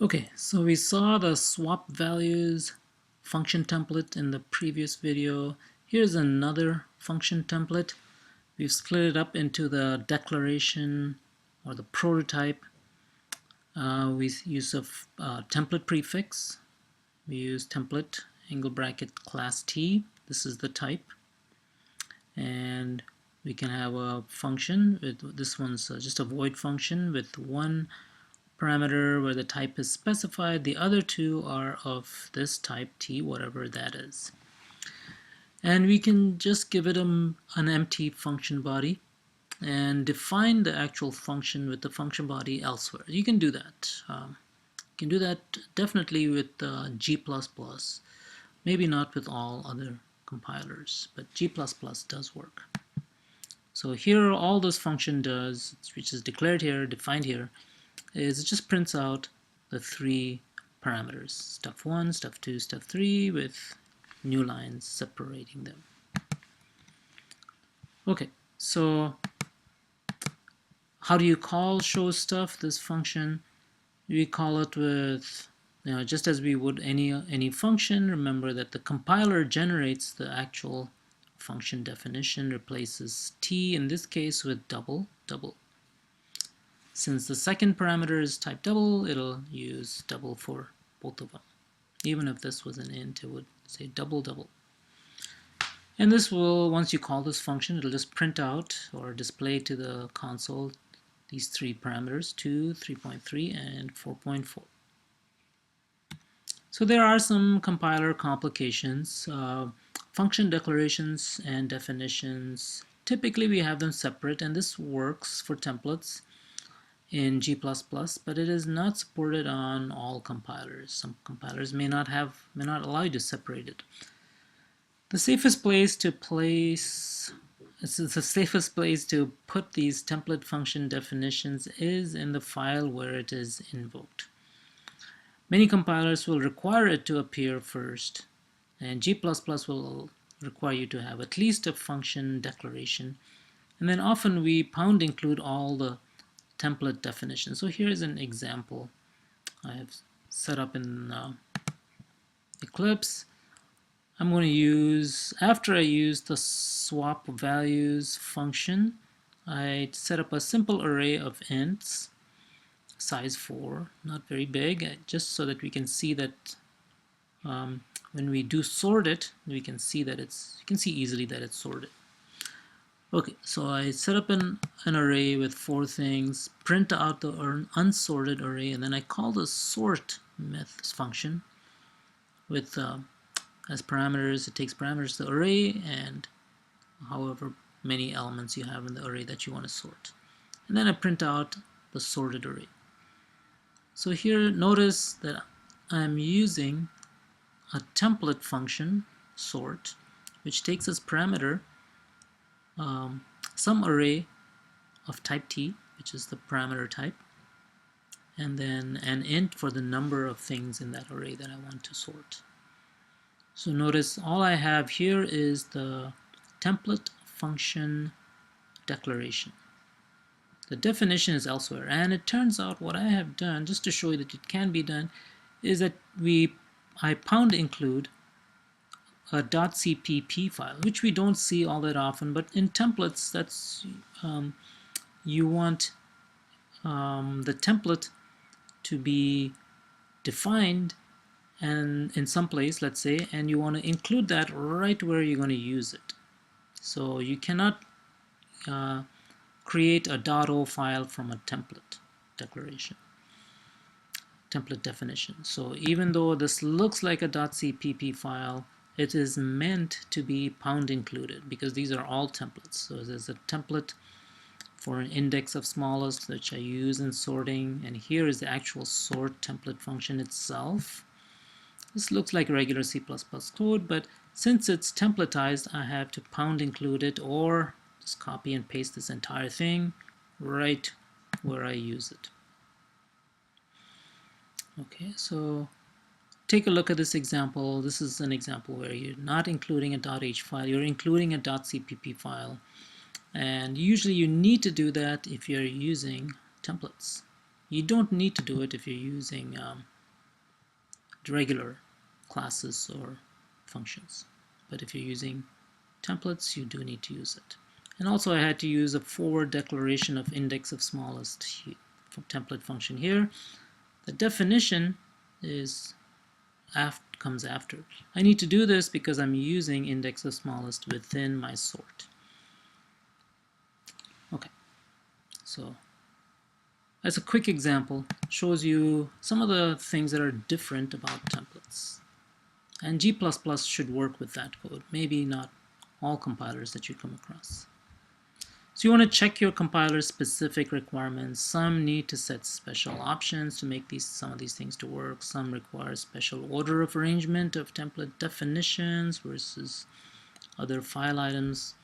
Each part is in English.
Okay, so we saw the swap values function template in the previous video. Here's another function template. We've split it up into the declaration or the prototype. We use a template prefix. We use template angle bracket class T. This is the type. And we can have a function with this one's just a void function with one parameter where the type is specified. The other two are of this type T, whatever that is. And we can just give it an empty function body and define the actual function with the function body elsewhere. You can do that. You can do that definitely with G++. Maybe not with all other compilers, but G++ does work. So here all this function does, which is declared here, defined here, is it just prints out the three parameters, stuff1, stuff2, stuff3, with new lines separating them. Okay, so how do you call show stuff, this function? We call it with, just as we would any function. Remember that the compiler generates the actual function definition, replaces t in this case with double. Since the second parameter is type double, it'll use double for both of them. Even if this was an int, it would say double. And this will, once you call this function, it'll just print out or display to the console these three parameters, 2, 3.3, and 4.4. So there are some compiler complications. Function declarations and definitions, typically we have them separate, and this works for templates in G++, but it is not supported on all compilers. Some compilers may not allow you to separate it. The safest place to put these template function definitions is in the file where it is invoked. Many compilers will require it to appear first, and G++ will require you to have at least a function declaration, and then often we pound include all the template definition. So here's an example I have set up in Eclipse. I'm going to use, after I use the swap values function, I set up a simple array of ints, size 4, not very big, just so that we can see that when we do sort it, we can see that you can see easily that it's sorted. Okay, so I set up an array with 4 things, print out the unsorted array, and then I call the sort function with as parameters. It takes parameters to the array and however many elements you have in the array that you want to sort. And then I print out the sorted array. So here notice that I'm using a template function, sort, which takes as parameter some array of type t, which is the parameter type, and then an int for the number of things in that array that I want to sort. So notice all I have here is the template function declaration. The definition is elsewhere, and it turns out what I have done, just to show you that it can be done, is that I pound include a .cpp file, which we don't see all that often, but in templates, that's you want the template to be defined and in some place, let's say, and you want to include that right where you're going to use it. So you cannot create a .o file from a template declaration, template definition. So even though this looks like a .cpp file, it is meant to be pound included because these are all templates. So there's a template for an index of smallest, which I use in sorting, and here is the actual sort template function itself. This looks like regular C++ code, but since it's templatized, I have to pound include it or just copy and paste this entire thing right where I use it. Okay, so take a look at this example. This is an example where you're not including a .h file, you're including a .cpp file. And usually you need to do that if you're using templates. You don't need to do it if you're using regular classes or functions. But if you're using templates, you do need to use it. And also I had to use a forward declaration of index of smallest template function here. The definition is comes after. I need to do this because I'm using index of smallest within my sort. Okay, so as a quick example, shows you some of the things that are different about templates. And G++ should work with that code, maybe not all compilers that you come across. So you want to check your compiler's specific requirements. Some need to set special options to make some of these things to work. Some require special order of arrangement of template definitions versus other file items.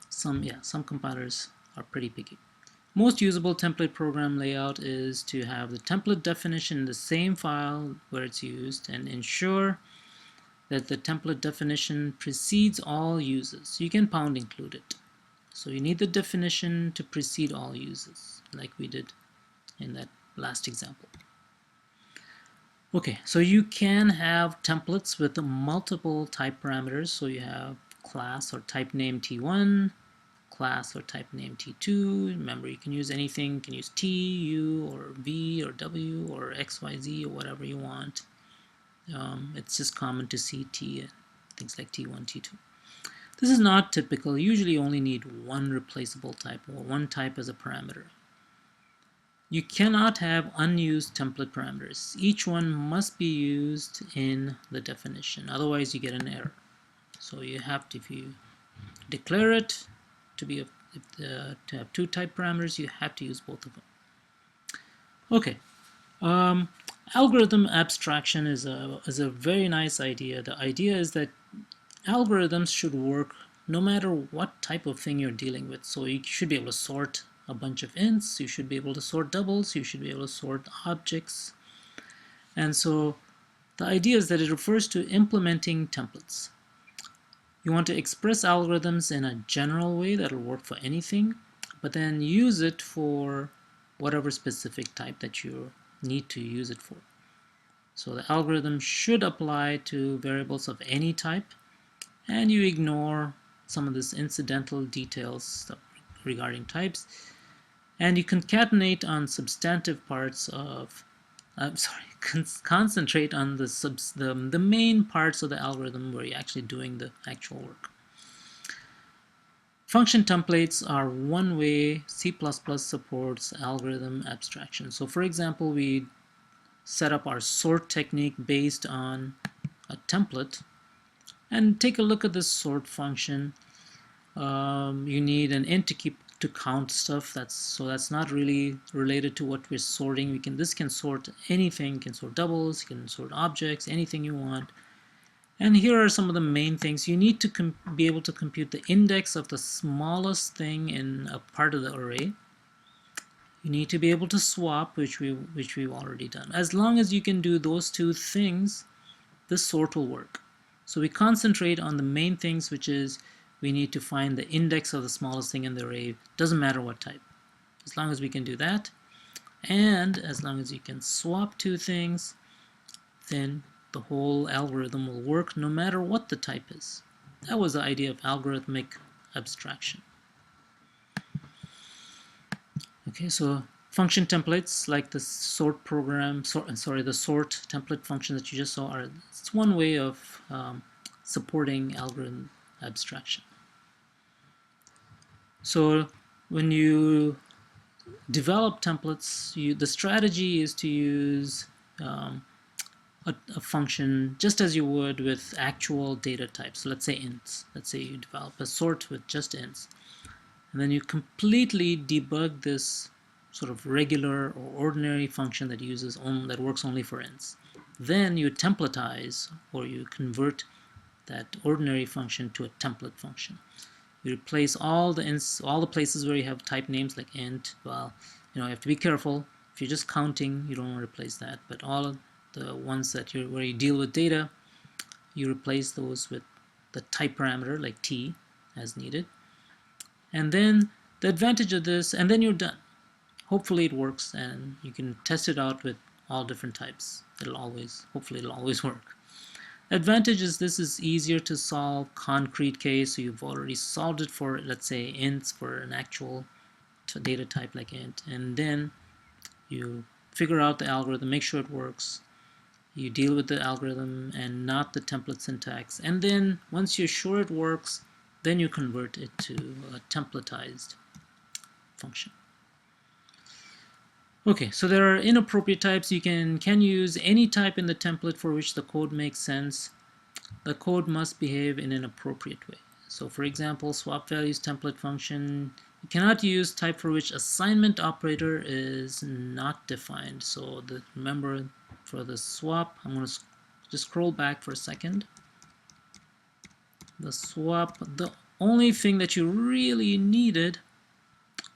Some compilers are pretty picky. Most usable template program layout is to have the template definition in the same file where it's used and ensure that the template definition precedes all uses. You can pound include it. So you need the definition to precede all uses, like we did in that last example. Okay, so you can have templates with multiple type parameters. So you have class or type name T1, class or type name T2. Remember, you can use anything. You can use T, U, or V, or W, or X, Y, Z, or whatever you want. It's just common to see T and things like T1, T2. This is not typical. You usually only need one replaceable type or one type as a parameter. You cannot have unused template parameters. Each one must be used in the definition. Otherwise, you get an error. So you have to, if you declare it to have two type parameters, you have to use both of them. Okay. Algorithm abstraction is a very nice idea. The idea is that algorithms should work no matter what type of thing you're dealing with. So you should be able to sort a bunch of ints, you should be able to sort doubles, you should be able to sort objects. And so the idea is that it refers to implementing templates. You want to express algorithms in a general way that will work for anything, but then use it for whatever specific type that you need to use it for. So the algorithm should apply to variables of any type, and you ignore some of this incidental details regarding types, and you concatenate on substantive parts of concentrate on the main parts of the algorithm where you're actually doing the actual work. Function templates are one way C++ supports algorithm abstraction. So for example, we set up our sort technique based on a template, and take a look at this sort function. You need an int to count stuff. That's not really related to what we're sorting. This can sort anything. You can sort doubles, you can sort objects, anything you want. And here are some of the main things. You need to be able to compute the index of the smallest thing in a part of the array. You need to be able to swap, which we've already done. As long as you can do those two things, this sort will work. So we concentrate on the main things, which is we need to find the index of the smallest thing in the array. Doesn't matter what type. As long as we can do that, and as long as you can swap two things, then the whole algorithm will work no matter what the type is. That was the idea of algorithmic abstraction. Okay, so function templates like the sort program, the sort template function that you just saw it's one way of supporting algorithm abstraction. So when you develop templates, the strategy is to use a function just as you would with actual data types. So let's say ints. Let's say you develop a sort with just ints. And then you completely debug this sort of regular or ordinary function that works only for ints. Then you templatize, or you convert that ordinary function to a template function. You replace all the ints, all the places where you have type names like int. Well, you have to be careful. If you're just counting, you don't want to replace that. But all of the ones where you deal with data, you replace those with the type parameter like t as needed. And then the advantage of this, and then you're done. hopefully it works, and you can test it out with all different types. Hopefully it'll always work. Advantage is this is easier to solve concrete case, so you've already solved it for, let's say, ints for an actual data type like int, and then you figure out the algorithm, make sure it works. You deal with the algorithm and not the template syntax, and then once you're sure it works, then you convert it to a templatized function. Okay, so there are inappropriate types. You can use any type in the template for which the code makes sense. The code must behave in an appropriate way. So for example, swap values template function, you cannot use type for which assignment operator is not defined. So remember, for the swap, I'm going to just scroll back for a second. The swap, the only thing that you really needed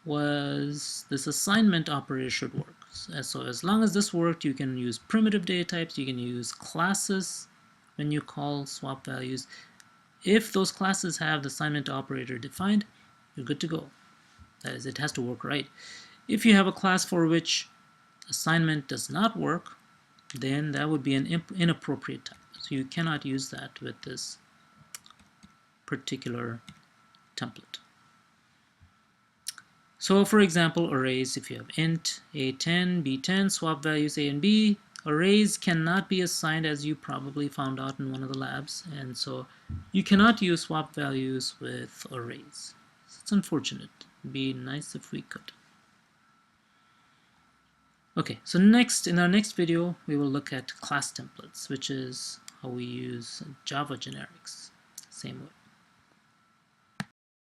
was this assignment operator should work. So as long as this worked, you can use primitive data types, you can use classes when you call swap values. If those classes have the assignment operator defined, you're good to go. That is, it has to work right. If you have a class for which assignment does not work, then that would be an inappropriate type. So you cannot use that with this particular template. So for example, arrays, if you have int a10, b10, swap values a and b, arrays cannot be assigned, as you probably found out in one of the labs, and so you cannot use swap values with arrays. It's unfortunate. It'd be nice if we could. Okay, so in our next video, we will look at class templates, which is how we use Java generics. Same way.